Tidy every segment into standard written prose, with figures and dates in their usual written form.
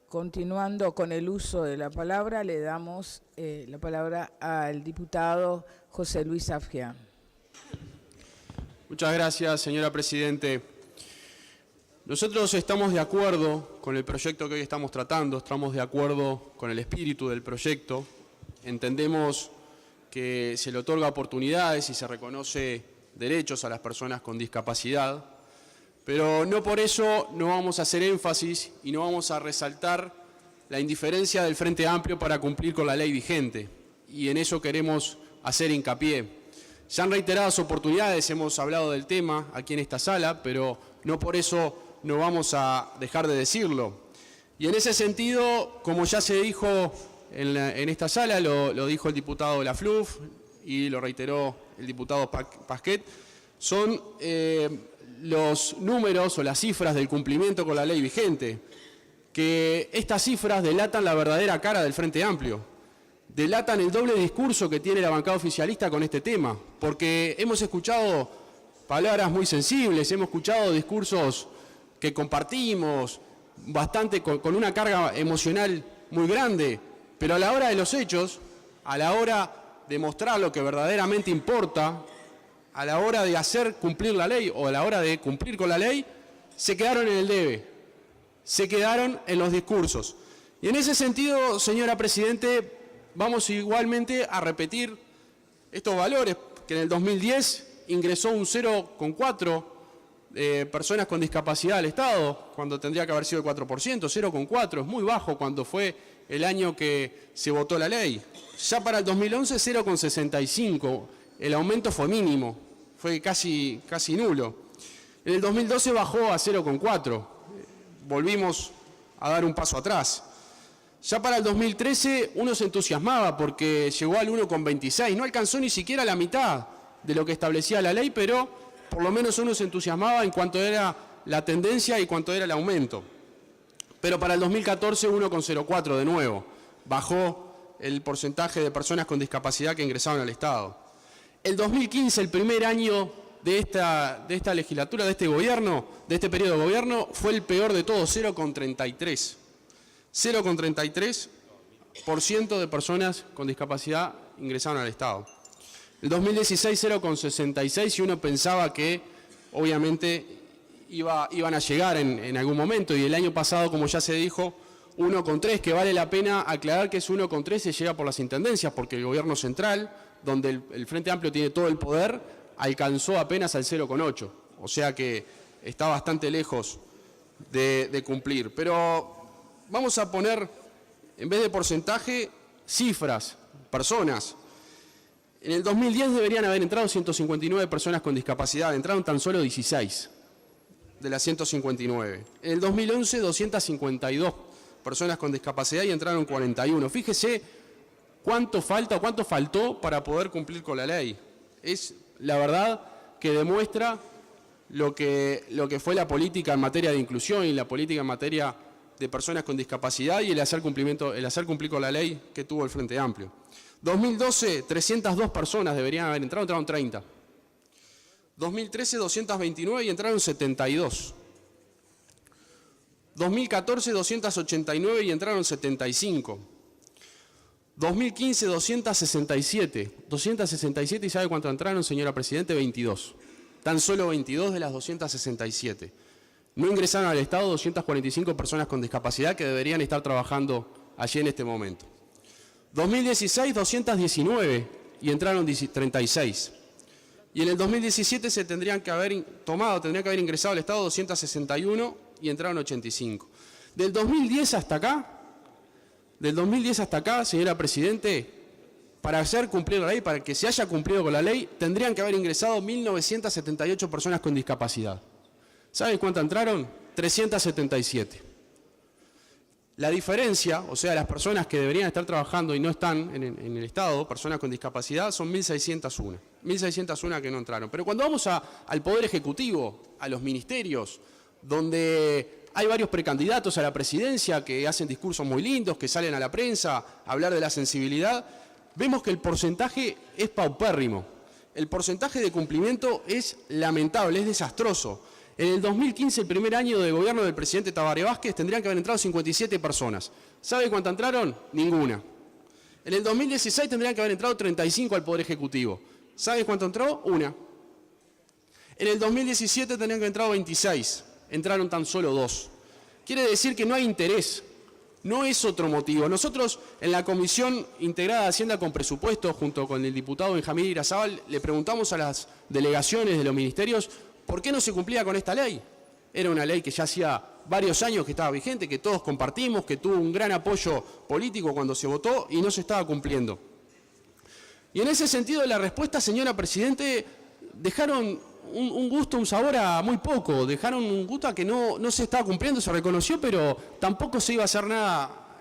continuando con el uso de la palabra, le damos la palabra al diputado José Luis Afgián. Muchas gracias, señora Presidente. Nosotros estamos de acuerdo con el proyecto que hoy estamos tratando, estamos de acuerdo con el espíritu del proyecto. Entendemos que se le otorga oportunidades y se reconoce derechos a las personas con discapacidad, pero no por eso no vamos a hacer énfasis y no vamos a resaltar la indiferencia del Frente Amplio para cumplir con la ley vigente, y en eso queremos hacer hincapié. Ya en reiteradas oportunidades hemos hablado del tema aquí en esta sala, pero no por eso no vamos a dejar de decirlo. Y en ese sentido, como ya se dijo en esta sala, lo dijo el diputado Lafluf y lo reiteró el diputado Pasquet, son los números o las cifras del cumplimiento con la ley vigente, que estas cifras delatan la verdadera cara del Frente Amplio, delatan el doble discurso que tiene la bancada oficialista con este tema, porque hemos escuchado palabras muy sensibles, hemos escuchado discursos que compartimos, bastante con una carga emocional muy grande, pero a la hora de los hechos, a la hora de mostrar lo que verdaderamente importa, a la hora de hacer cumplir la ley o a la hora de cumplir con la ley, se quedaron en el debe, se quedaron en los discursos. Y en ese sentido, señora Presidente, vamos igualmente a repetir estos valores, que en el 2010 ingresó un 0,4% de personas con discapacidad al Estado, cuando tendría que haber sido el 4%, 0,4%, es muy bajo cuando fue el año que se votó la ley. Ya para el 2011, 0,65%, el aumento fue mínimo, fue casi nulo. En el 2012 bajó a 0,4%, volvimos a dar un paso atrás. Ya para el 2013 uno se entusiasmaba porque llegó al 1,26%, no alcanzó ni siquiera la mitad de lo que establecía la ley, pero por lo menos uno se entusiasmaba en cuanto era la tendencia y cuanto era el aumento. Pero para el 2014 1,04% de nuevo, bajó el porcentaje de personas con discapacidad que ingresaban al Estado. El 2015, el primer año de esta legislatura, de este gobierno, de este periodo de gobierno, fue el peor de todos, 0,33%. 0,33% de personas con discapacidad ingresaron al Estado. El 2016, 0,66%, y uno pensaba que obviamente iban a llegar en algún momento, y el año pasado, como ya se dijo, 1,3%, que vale la pena aclarar que ese 1,3% se llega por las intendencias, porque el gobierno central, donde el Frente Amplio tiene todo el poder, alcanzó apenas al 0,8%, o sea que está bastante lejos de cumplir. Pero vamos a poner, en vez de porcentaje, cifras, personas. En el 2010 deberían haber entrado 159 personas con discapacidad, entraron tan solo 16 de las 159. En el 2011, 252 personas con discapacidad y entraron 41. Fíjese cuánto faltó para poder cumplir con la ley. Es la verdad que demuestra lo que fue la política en materia de inclusión y la política en materia de personas con discapacidad y el hacer cumplir con la ley que tuvo el Frente Amplio. 2012, 302 personas deberían haber entrado, entraron 30. 2013, 229 y entraron 72. 2014, 289 y entraron 75. 2015, 267. 267, ¿y sabe cuánto entraron, señora Presidente? 22. Tan solo 22 de las 267. No ingresaron al Estado 245 personas con discapacidad que deberían estar trabajando allí en este momento. 2016, 219 y entraron 36. Y en el 2017 tendrían que haber ingresado al Estado 261 y entraron 85. Del 2010 hasta acá, señora Presidente, para hacer cumplir la ley, para que se haya cumplido con la ley, tendrían que haber ingresado 1.978 personas con discapacidad. ¿Saben cuántas entraron? 377. La diferencia, o sea, las personas que deberían estar trabajando y no están en el Estado, personas con discapacidad, son 1.601. 1.601 que no entraron. Pero cuando vamos al Poder Ejecutivo, a los ministerios, donde hay varios precandidatos a la presidencia que hacen discursos muy lindos, que salen a la prensa a hablar de la sensibilidad, vemos que el porcentaje es paupérrimo. El porcentaje de cumplimiento es lamentable, es desastroso. En el 2015, el primer año de gobierno del presidente Tabaré Vázquez, tendrían que haber entrado 57 personas. ¿Sabe cuántas entraron? Ninguna. En el 2016 tendrían que haber entrado 35 al Poder Ejecutivo. ¿Sabe cuánto entró? Una. En el 2017 tendrían que haber entrado 26. Entraron tan solo 2. Quiere decir que no hay interés. No es otro motivo. Nosotros en la Comisión Integrada de Hacienda con Presupuesto, junto con el diputado Benjamín Irazábal, le preguntamos a las delegaciones de los ministerios por qué no se cumplía con esta ley. Era una ley que ya hacía varios años que estaba vigente, que todos compartimos, que tuvo un gran apoyo político cuando se votó y no se estaba cumpliendo. Y en ese sentido, la respuesta, señora Presidente, dejaron un gusto, un sabor a muy poco, dejaron un gusto a que no se estaba cumpliendo, se reconoció, pero tampoco se iba a hacer nada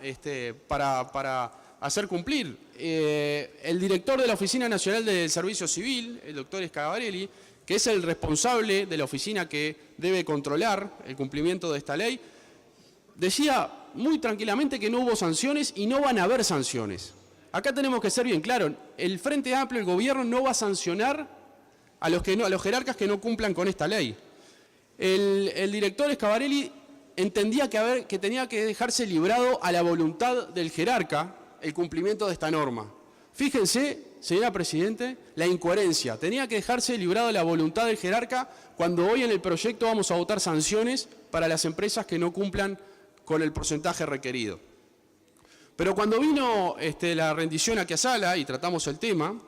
para hacer cumplir. El director de la Oficina Nacional del Servicio Civil, el doctor Scavarelli, que es el responsable de la oficina que debe controlar el cumplimiento de esta ley, decía muy tranquilamente que no hubo sanciones y no van a haber sanciones. Acá tenemos que ser bien claros, el Frente Amplio, el gobierno, no va a sancionar a los jerarcas que no cumplan con esta ley. El director Scavarelli entendía que tenía que dejarse librado a la voluntad del jerarca el cumplimiento de esta norma. Fíjense, señora Presidente, la incoherencia. Tenía que dejarse librado a la voluntad del jerarca cuando hoy en el proyecto vamos a votar sanciones para las empresas que no cumplan con el porcentaje requerido. Pero cuando vino la rendición aquí a sala y tratamos el tema,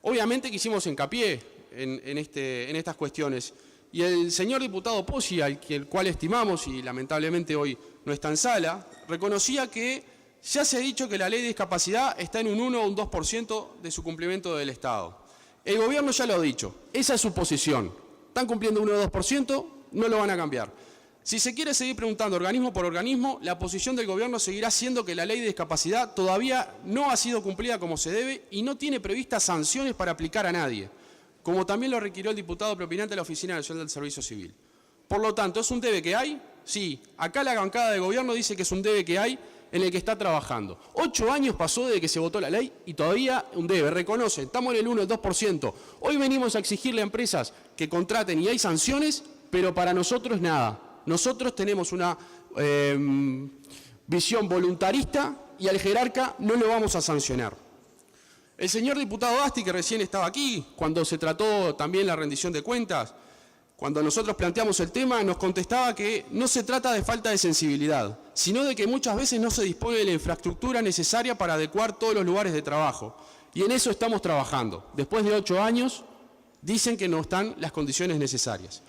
obviamente que hicimos hincapié en estas cuestiones. Y el señor diputado Pozzi, al cual estimamos y lamentablemente hoy no está en sala, reconocía que ya se ha dicho que la ley de discapacidad está en un 1 o un 2% de su cumplimiento del Estado. El gobierno ya lo ha dicho, esa es su posición. Están cumpliendo 1 o 2%, no lo van a cambiar. Si se quiere seguir preguntando organismo por organismo, la posición del gobierno seguirá siendo que la ley de discapacidad todavía no ha sido cumplida como se debe y no tiene previstas sanciones para aplicar a nadie, como también lo requirió el diputado propinante de la Oficina Nacional del Servicio Civil. Por lo tanto, ¿es un debe que hay? Sí. Acá la bancada de gobierno dice que es un debe que hay en el que está trabajando. 8 años pasó desde que se votó la ley y todavía un debe. Reconocen, estamos en el 1 o el 2%. Hoy venimos a exigirle a empresas que contraten y hay sanciones, pero para nosotros nada. Nosotros tenemos una visión voluntarista y al jerarca no lo vamos a sancionar. El señor diputado Asti, que recién estaba aquí, cuando se trató también la rendición de cuentas, cuando nosotros planteamos el tema, nos contestaba que no se trata de falta de sensibilidad, sino de que muchas veces no se dispone de la infraestructura necesaria para adecuar todos los lugares de trabajo. Y en eso estamos trabajando. Después de 8 años, dicen que no están las condiciones necesarias.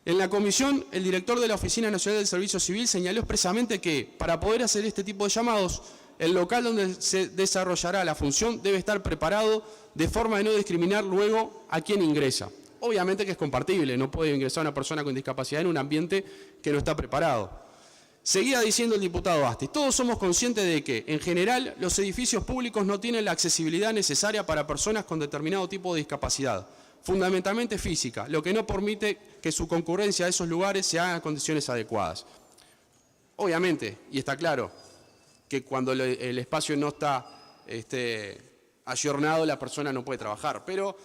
En la comisión, el director de la Oficina Nacional del Servicio Civil señaló expresamente que, para poder hacer este tipo de llamados, el local donde se desarrollará la función debe estar preparado de forma de no discriminar luego a quien ingresa. Obviamente que es compartible, no puede ingresar una persona con discapacidad en un ambiente que no está preparado. Seguía diciendo el diputado Asti, todos somos conscientes de que, en general, los edificios públicos no tienen la accesibilidad necesaria para personas con determinado tipo de discapacidad, fundamentalmente física, lo que no permite que su concurrencia a esos lugares se haga en condiciones adecuadas. Obviamente, y está claro, que cuando el espacio no está ayornado, la persona no puede trabajar. Pero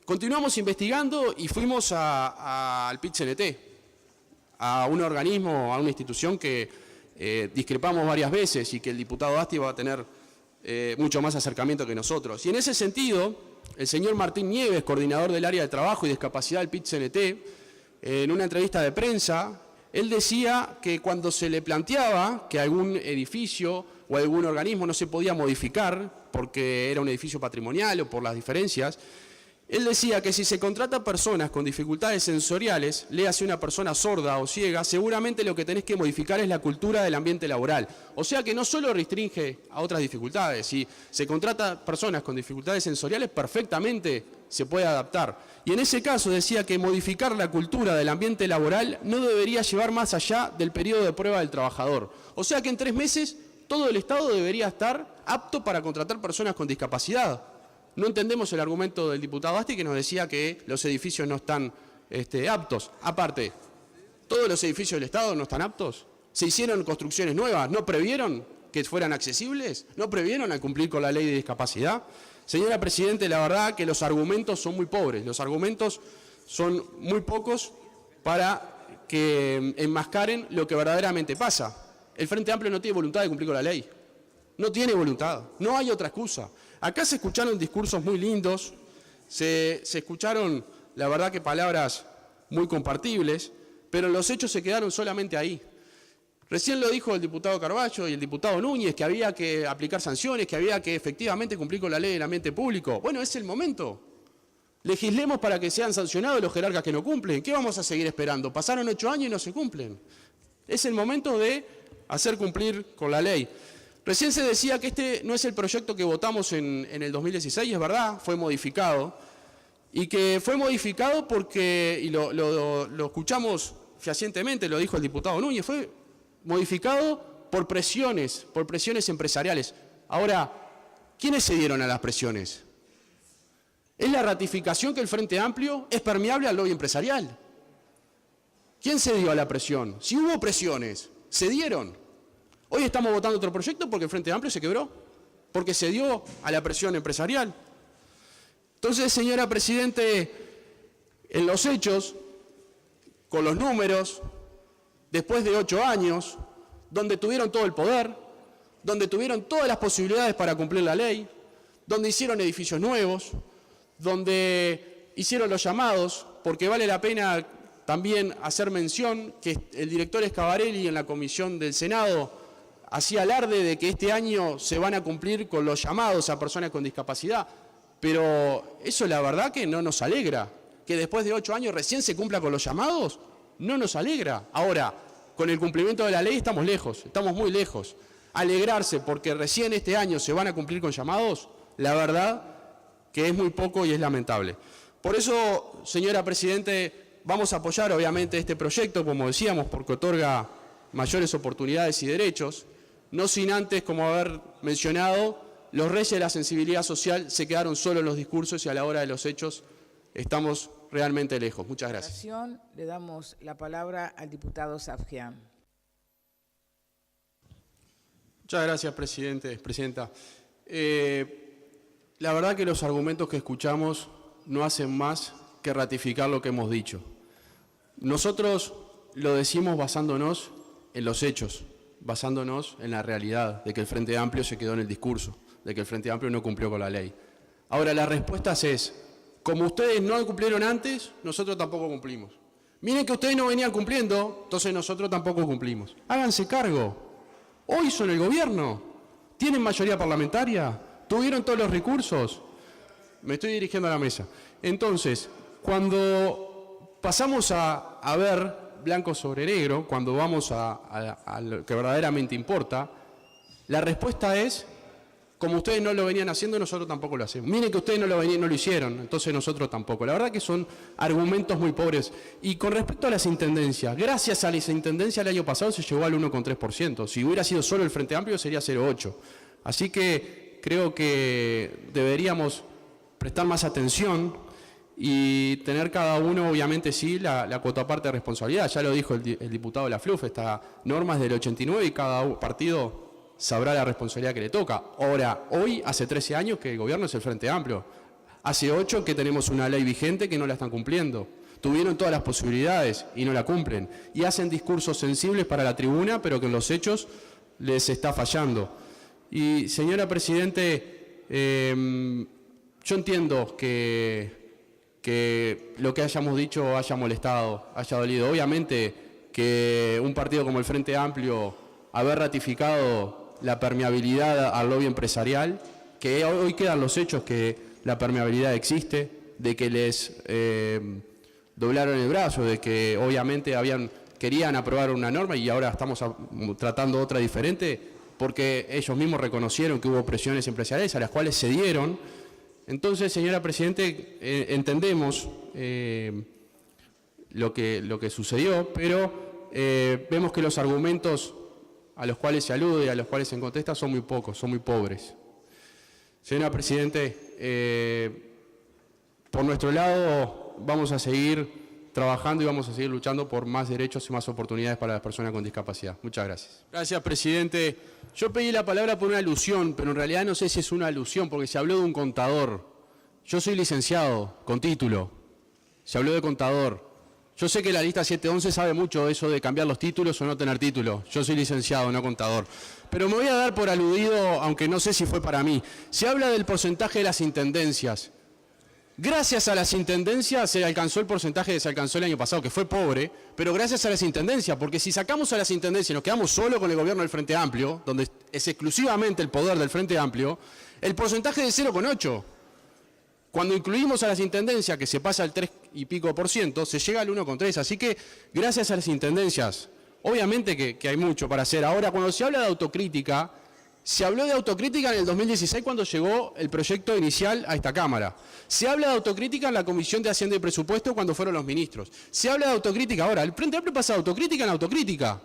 continuamos investigando y fuimos al PIT-CNT, a un organismo, a una institución que discrepamos varias veces y que el diputado Asti va a tener mucho más acercamiento que nosotros. Y en ese sentido, el señor Martín Nieves, coordinador del área de trabajo y discapacidad del PIT-CNT, en una entrevista de prensa, él decía que cuando se le planteaba que algún edificio o algún organismo no se podía modificar porque era un edificio patrimonial o por las diferencias, él decía que si se contrata personas con dificultades sensoriales, léase una persona sorda o ciega, seguramente lo que tenés que modificar es la cultura del ambiente laboral. O sea que no solo restringe a otras dificultades, si se contrata personas con dificultades sensoriales, perfectamente se puede adaptar. Y en ese caso decía que modificar la cultura del ambiente laboral no debería llevar más allá del periodo de prueba del trabajador. O sea que en 3 meses todo el Estado debería estar apto para contratar personas con discapacidad. No entendemos el argumento del diputado Asti que nos decía que los edificios no están aptos. Aparte, ¿todos los edificios del Estado no están aptos? ¿Se hicieron construcciones nuevas? ¿No previeron que fueran accesibles? ¿No previeron al cumplir con la ley de discapacidad? Señora Presidente, la verdad que los argumentos son muy pobres, los argumentos son muy pocos para que enmascaren lo que verdaderamente pasa. El Frente Amplio no tiene voluntad de cumplir con la ley. No tiene voluntad, no hay otra excusa. Acá se escucharon discursos muy lindos, se escucharon, la verdad, que palabras muy compartibles, pero los hechos se quedaron solamente ahí. Recién lo dijo el diputado Carballo y el diputado Núñez, que había que aplicar sanciones, que había que efectivamente cumplir con la ley del ambiente público. Bueno, es el momento. Legislemos para que sean sancionados los jerarcas que no cumplen. ¿Qué vamos a seguir esperando? Pasaron 8 años y no se cumplen. Es el momento de hacer cumplir con la ley. Recién se decía que este no es el proyecto que votamos en el 2016, es verdad, fue modificado. Y que fue modificado porque, y lo escuchamos fehacientemente, lo dijo el diputado Núñez, fue modificado por presiones empresariales. Ahora, ¿quiénes se dieron a las presiones? Es la ratificación que el Frente Amplio es permeable al lobby empresarial. ¿Quién se dio a la presión? Si hubo presiones, se dieron. Hoy estamos votando otro proyecto porque el Frente Amplio se quebró, porque se dio a la presión empresarial. Entonces, señora Presidente, en los hechos, con los números, después de 8 años, donde tuvieron todo el poder, donde tuvieron todas las posibilidades para cumplir la ley, donde hicieron edificios nuevos, donde hicieron los llamados, porque vale la pena también hacer mención que el director Scavarelli en la comisión del Senado hacía alarde de que este año se van a cumplir con los llamados a personas con discapacidad, pero eso la verdad que no nos alegra, que después de 8 años recién se cumpla con los llamados, no nos alegra. Ahora, con el cumplimiento de la ley estamos lejos, estamos muy lejos. Alegrarse porque recién este año se van a cumplir con llamados, la verdad que es muy poco y es lamentable. Por eso, señora Presidente, vamos a apoyar obviamente este proyecto, como decíamos, porque otorga mayores oportunidades y derechos, no sin antes, como haber mencionado, los reyes de la sensibilidad social se quedaron solo en los discursos y a la hora de los hechos estamos realmente lejos. Muchas gracias. Le damos la palabra al diputado Safgian. Muchas gracias, Presidenta. La verdad que los argumentos que escuchamos no hacen más que ratificar lo que hemos dicho. Nosotros lo decimos basándonos en los hechos, basándonos en la realidad de que el Frente Amplio se quedó en el discurso, de que el Frente Amplio no cumplió con la ley. Ahora, la respuesta es, como ustedes no cumplieron antes, nosotros tampoco cumplimos. Miren que ustedes no venían cumpliendo, entonces nosotros tampoco cumplimos. Háganse cargo. Hoy son el gobierno. ¿Tienen mayoría parlamentaria? ¿Tuvieron todos los recursos? Me estoy dirigiendo a la mesa. Entonces, cuando pasamos a ver blanco sobre negro, cuando vamos a lo que verdaderamente importa, la respuesta es, como ustedes no lo venían haciendo, nosotros tampoco lo hacemos. Miren que ustedes no lo hicieron, entonces nosotros tampoco. La verdad que son argumentos muy pobres. Y con respecto a las intendencias, gracias a las intendencias el año pasado se llegó al 1,3%. Si hubiera sido solo el Frente Amplio sería 0,8%. Así que creo que deberíamos prestar más atención y tener cada uno, obviamente sí, la cuota-parte de responsabilidad. Ya lo dijo el diputado de la FLUF, esta norma es del 89 y cada partido sabrá la responsabilidad que le toca. Ahora, hoy, hace 13 años que el gobierno es el Frente Amplio. Hace 8 que tenemos una ley vigente que no la están cumpliendo. Tuvieron todas las posibilidades y no la cumplen. Y hacen discursos sensibles para la tribuna, pero que en los hechos les está fallando. Y, señora Presidente, yo entiendo que lo que hayamos dicho haya molestado, haya dolido. Obviamente que un partido como el Frente Amplio, haber ratificado la permeabilidad al lobby empresarial, que hoy quedan los hechos que la permeabilidad existe, de que les doblaron el brazo, de que obviamente querían aprobar una norma y ahora estamos tratando otra diferente, porque ellos mismos reconocieron que hubo presiones empresariales a las cuales se dieron. Entonces, señora Presidente, entendemos lo que sucedió, pero vemos que los argumentos a los cuales se alude y a los cuales se contesta son muy pocos, son muy pobres. Señora Presidente, por nuestro lado vamos a seguir trabajando y vamos a seguir luchando por más derechos y más oportunidades para las personas con discapacidad. Muchas gracias. Gracias, Presidente. Yo pedí la palabra por una alusión, pero en realidad no sé si es una alusión, porque se habló de un contador. Yo soy licenciado, con título. Se habló de contador. Yo sé que la lista 711 sabe mucho de eso de cambiar los títulos o no tener título. Yo soy licenciado, no contador. Pero me voy a dar por aludido, aunque no sé si fue para mí. Se habla del porcentaje de las intendencias. Gracias a las intendencias se alcanzó el porcentaje que se alcanzó el año pasado, que fue pobre, pero gracias a las intendencias, porque si sacamos a las intendencias y nos quedamos solo con el gobierno del Frente Amplio, donde es exclusivamente el poder del Frente Amplio, el porcentaje es de 0,8%. Cuando incluimos a las intendencias, que se pasa al 3 y pico %, se llega al 1,3%. Así que, gracias a las intendencias, obviamente que hay mucho para hacer. Ahora, cuando se habla de autocrítica, se habló de autocrítica en el 2016 cuando llegó el proyecto inicial a esta Cámara. Se habla de autocrítica en la Comisión de Hacienda y Presupuesto cuando fueron los ministros. Se habla de autocrítica ahora. El Frente Amplio pasa de autocrítica en autocrítica.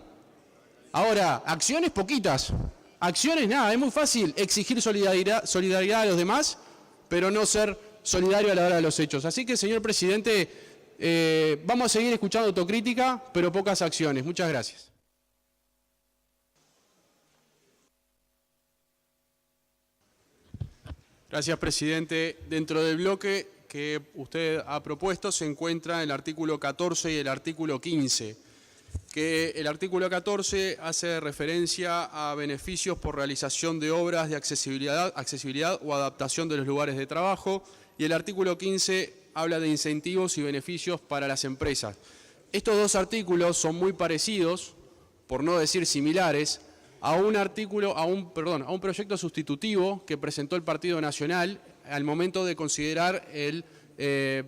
Ahora, acciones poquitas. Acciones nada. Es muy fácil exigir solidaridad a los demás, pero no ser solidario a la hora de los hechos. Así que, señor presidente, vamos a seguir escuchando autocrítica, pero pocas acciones. Muchas gracias. Gracias, presidente. Dentro del bloque que usted ha propuesto se encuentra el artículo 14 y el artículo 15, que el artículo 14 hace referencia a beneficios por realización de obras de accesibilidad o adaptación de los lugares de trabajo, y el artículo 15 habla de incentivos y beneficios para las empresas. Estos dos artículos son muy parecidos, por no decir similares, a un proyecto sustitutivo que presentó el Partido Nacional al momento de considerar el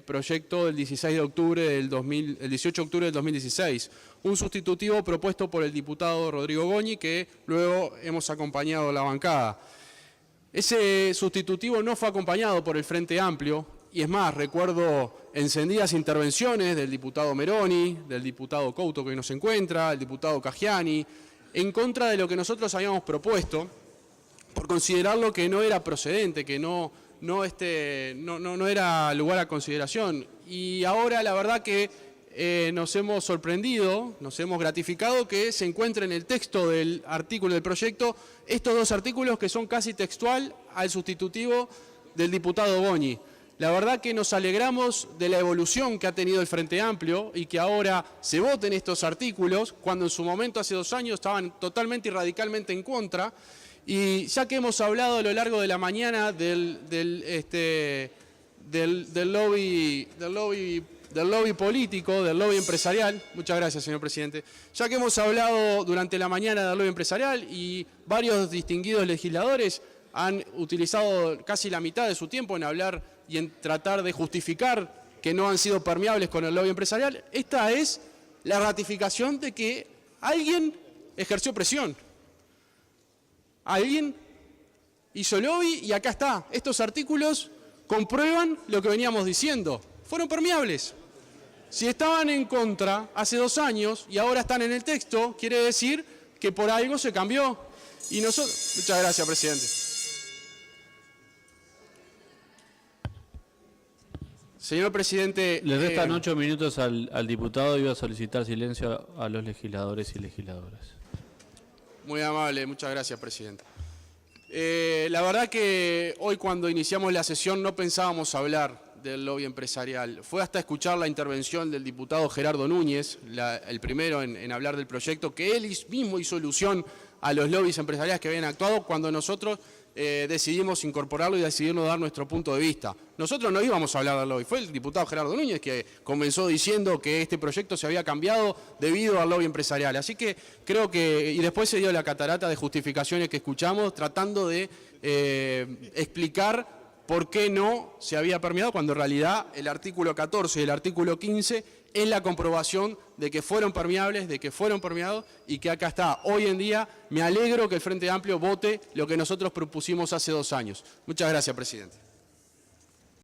proyecto del 18 de octubre del 2016. Un sustitutivo propuesto por el diputado Rodrigo Goñi, que luego hemos acompañado a la bancada. Ese sustitutivo no fue acompañado por el Frente Amplio, y es más, recuerdo encendidas intervenciones del diputado Meroni, del diputado Couto que nos encuentra, el diputado Caggiani, en contra de lo que nosotros habíamos propuesto, por considerarlo que no era procedente, que no era lugar a consideración. Y ahora la verdad que nos hemos sorprendido, nos hemos gratificado que se encuentre en el texto del artículo del proyecto estos dos artículos que son casi textual al sustitutivo del diputado Goñi. La verdad que nos alegramos de la evolución que ha tenido el Frente Amplio y que ahora se voten estos artículos, cuando en su momento, hace 2 años, estaban totalmente y radicalmente en contra. Y ya que hemos hablado a lo largo de la mañana del lobby político, del lobby empresarial, muchas gracias, señor presidente, ya que hemos hablado durante la mañana del lobby empresarial y varios distinguidos legisladores han utilizado casi la mitad de su tiempo en hablar y en tratar de justificar que no han sido permeables con el lobby empresarial, esta es la ratificación de que alguien ejerció presión. Alguien hizo lobby y acá está. Estos artículos comprueban lo que veníamos diciendo. Fueron permeables. Si estaban en contra hace 2 años y ahora están en el texto, quiere decir que por algo se cambió. Y nosotros... Muchas gracias, presidente. Señor presidente... Le restan 8 minutos al diputado y voy a solicitar silencio a los legisladores y legisladoras. Muy amable, muchas gracias, presidente. La verdad que hoy cuando iniciamos la sesión no pensábamos hablar del lobby empresarial. Fue hasta escuchar la intervención del diputado Gerardo Núñez, el primero en hablar del proyecto, que él mismo hizo alusión a los lobbies empresariales que habían actuado cuando nosotros decidimos incorporarlo y decidimos dar nuestro punto de vista. Nosotros no íbamos a hablar del lobby, fue el diputado Gerardo Núñez que comenzó diciendo que este proyecto se había cambiado debido al lobby empresarial. Así que creo que, y después se dio la catarata de justificaciones que escuchamos tratando de explicar por qué no se había permeado, cuando en realidad el artículo 14 y el artículo 15 es la comprobación de que fueron permeables, de que fueron permeados y que acá está. Hoy en día me alegro que el Frente Amplio vote lo que nosotros propusimos hace 2 años. Muchas gracias, presidente.